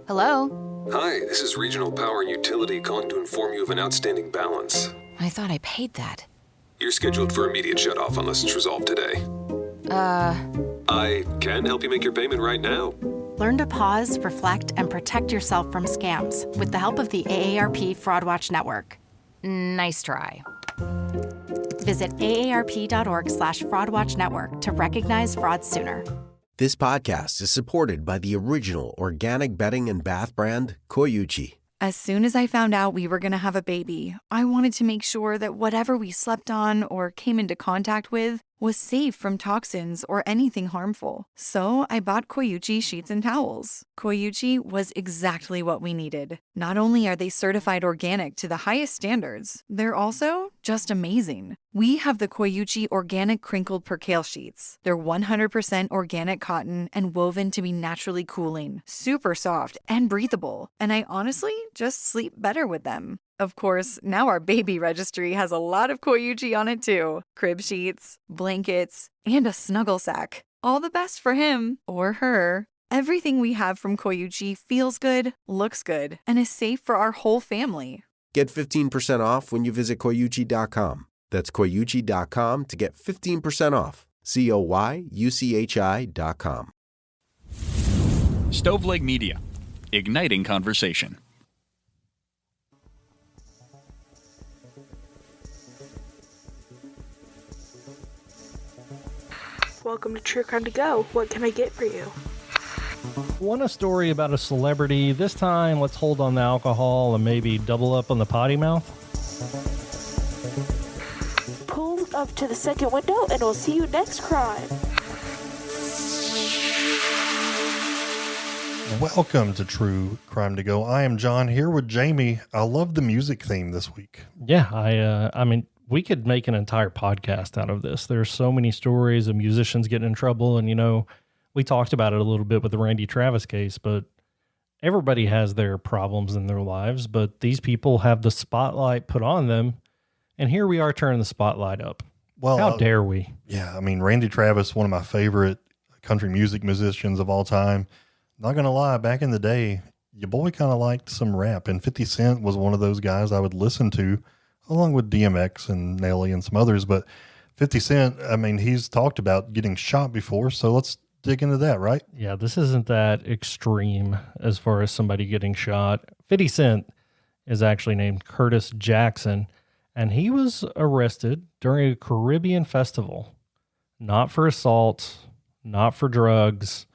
Hello? Hi, this is Regional Power and Utility calling to inform you of an outstanding balance. I thought I paid that. You're scheduled for immediate shutoff unless it's resolved today. I can help you make your payment right now. Learn to pause, reflect, and protect yourself from scams with the help of the AARP Fraud Watch Network. Nice try. Visit aarp.org/fraudwatchnetwork to recognize fraud sooner. This podcast is supported by the original organic bedding and bath brand, Koyuchi. As soon as I found out we were going to have a baby, I wanted to make sure that whatever we slept on or came into contact with was safe from toxins or anything harmful. So I bought Koyuchi sheets and towels. Koyuchi was exactly what we needed. Not only are they certified organic to the highest standards, they're also just amazing. We have the Koyuchi Organic Crinkled Percale Sheets. They're 100% organic cotton and woven to be naturally cooling, super soft, and breathable. And I honestly just sleep better with them. Of course, now our baby registry has a lot of Koyuchi on it too. Crib sheets, blankets, and a snuggle sack. All the best for him or her. Everything we have from Koyuchi feels good, looks good, and is safe for our whole family. Get 15% off when you visit Koyuchi.com. That's Koyuchi.com to get 15% off. COYUCHI.com. Stoveleg Media, igniting conversation. Welcome to True Crime to Go. What can I get for you? Want a story about a celebrity? This time, let's hold on the alcohol and maybe double up on the potty mouth. Pull up to the second window and we'll see you next crime. Welcome to True Crime to Go. I am John here with Jamie. I love the music theme this week. Yeah, I mean, we could make an entire podcast out of this. There's so many stories of musicians getting in trouble. And, you know, we talked about it a little bit with the Randy Travis case, but everybody has their problems in their lives. But these people have the spotlight put on them. And here we are turning the spotlight up. Well, how dare we? Yeah, I mean, Randy Travis, one of my favorite country music musicians of all time. Not going to lie, back in the day, your boy kind of liked some rap. And 50 Cent was one of those guys I would listen to, along with DMX and Nelly and some others. But 50 Cent, I mean, he's talked about getting shot before, so let's dig into that, right? Yeah, this isn't that extreme as far as somebody getting shot. 50 Cent is actually named Curtis Jackson, and he was arrested during a Caribbean festival. Not for assault, not for drugs,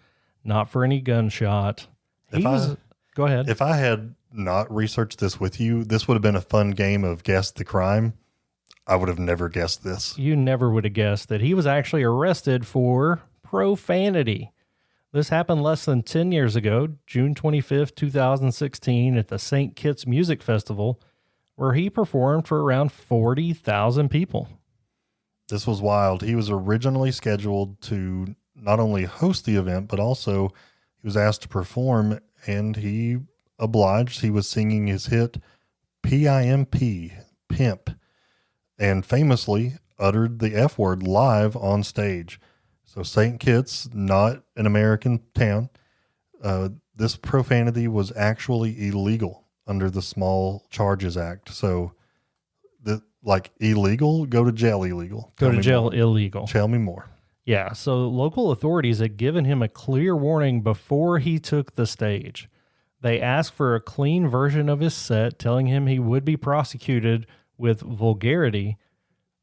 not for any gunshot. Go ahead. If I had not researched this with you, this would have been a fun game of guess the crime. I would have never guessed this. You never would have guessed that he was actually arrested for profanity. This happened less than 10 years ago, June 25th, 2016, at the St. Kitts Music Festival, where he performed for around 40,000 people. This was wild. He was originally scheduled to not only host the event, but also he was asked to perform, and he obliged. He was singing his hit P.I.M.P., Pimp, and famously uttered the F word live on stage. So St. Kitts, not an American town, this profanity was actually illegal under the Small Charges Act. So, illegal, go to jail illegal. Go to jail illegal. Tell me more. Yeah, so local authorities had given him a clear warning before he took the stage. They asked for a clean version of his set, telling him he would be prosecuted with vulgarity,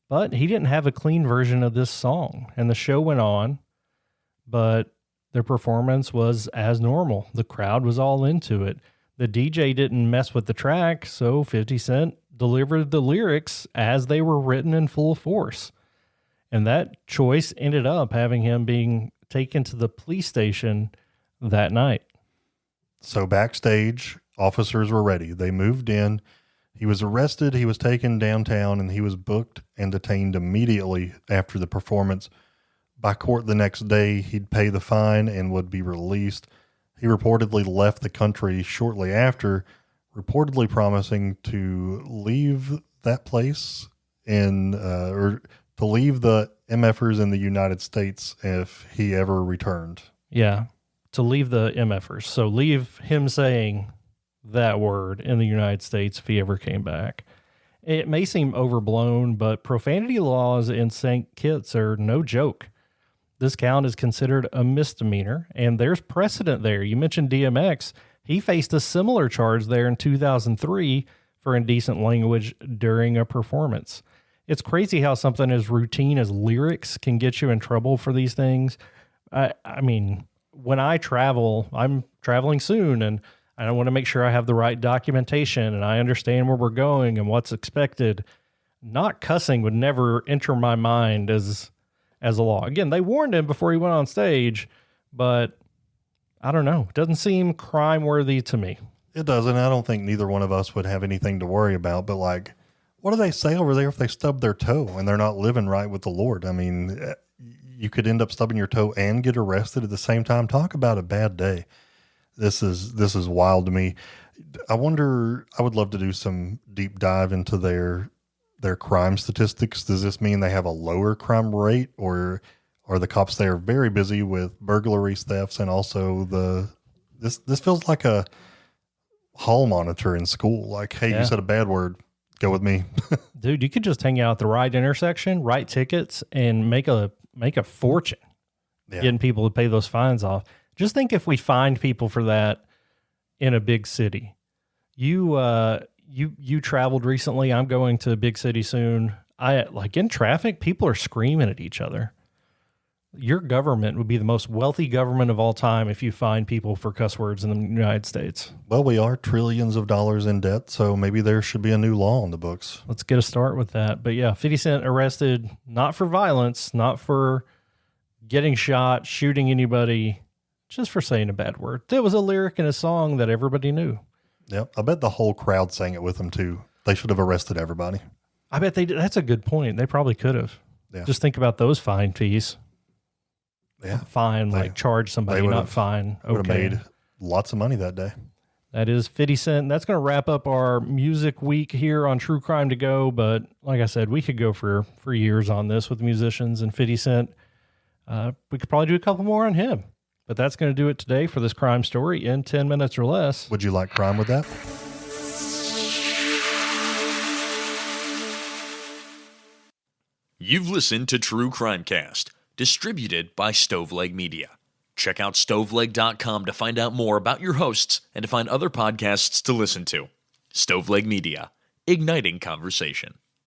but he didn't have a clean version of this song. And the show went on, but their performance was as normal. The crowd was all into it. The DJ didn't mess with the track, so 50 Cent delivered the lyrics as they were written in full force. And that choice ended up having him being taken to the police station that night. So backstage, officers were ready. They moved in. He was arrested. He was taken downtown, and he was booked and detained immediately after the performance. By court the next day, he'd pay the fine and would be released. He reportedly left the country shortly after, reportedly promising to leave that place or to leave the MFers in the United States if he ever returned. Yeah. to leave the MFers. So leave him saying that word in the United States if he ever came back. It may seem overblown, but profanity laws in St. Kitts are no joke. This count is considered a misdemeanor, and there's precedent there. You mentioned DMX. He faced a similar charge there in 2003 for indecent language during a performance. It's crazy how something as routine as lyrics can get you in trouble for these things. I mean, when I travel, I'm traveling soon, and I want to make sure I have the right documentation and I understand where we're going and what's expected. Not cussing would never enter my mind as a law. Again, they warned him before he went on stage, but I don't know. It doesn't seem crime worthy to me. It doesn't. I don't think neither one of us would have anything to worry about, but like, what do they say over there if they stub their toe and they're not living right with the Lord? I mean, you could end up stubbing your toe and get arrested at the same time. Talk about a bad day. This is wild to me. I wonder, I would love to do some deep dive into their crime statistics. Does this mean they have a lower crime rate, or are the cops there very busy with burglaries, thefts, and also this feels like a hall monitor in school. Like, hey, you said a bad word, go with me. Dude, you could just hang out at the right intersection, write tickets, and make a fortune getting people to pay those fines off. Just think if we fined people for that in a big city. You traveled recently. I'm going to a big city soon. In traffic, people are screaming at each other. Your government would be the most wealthy government of all time if you fine people for cuss words in the United States. Well, we are trillions of dollars in debt, so maybe there should be a new law on the books. Let's get a start with that. But yeah, 50 Cent arrested, not for violence, not for getting shot, shooting anybody, just for saying a bad word. There was a lyric in a song that everybody knew. Yep. I bet the whole crowd sang it with him too. They should have arrested everybody. I bet they did. That's a good point. They probably could have. Yeah. Just think about those fine fees. Yeah. Fine, charge somebody, not fine. Okay. Would have made lots of money that day. That is 50 Cent. That's going to wrap up our music week here on True Crime to Go. But like I said, we could go for years on this with musicians and 50 Cent. We could probably do a couple more on him. But that's going to do it today for this crime story in 10 minutes or less. Would you like crime with that? You've listened to True Crimecast, distributed by Stoveleg Media. Check out stoveleg.com to find out more about your hosts and to find other podcasts to listen to. Stoveleg Media, igniting conversation.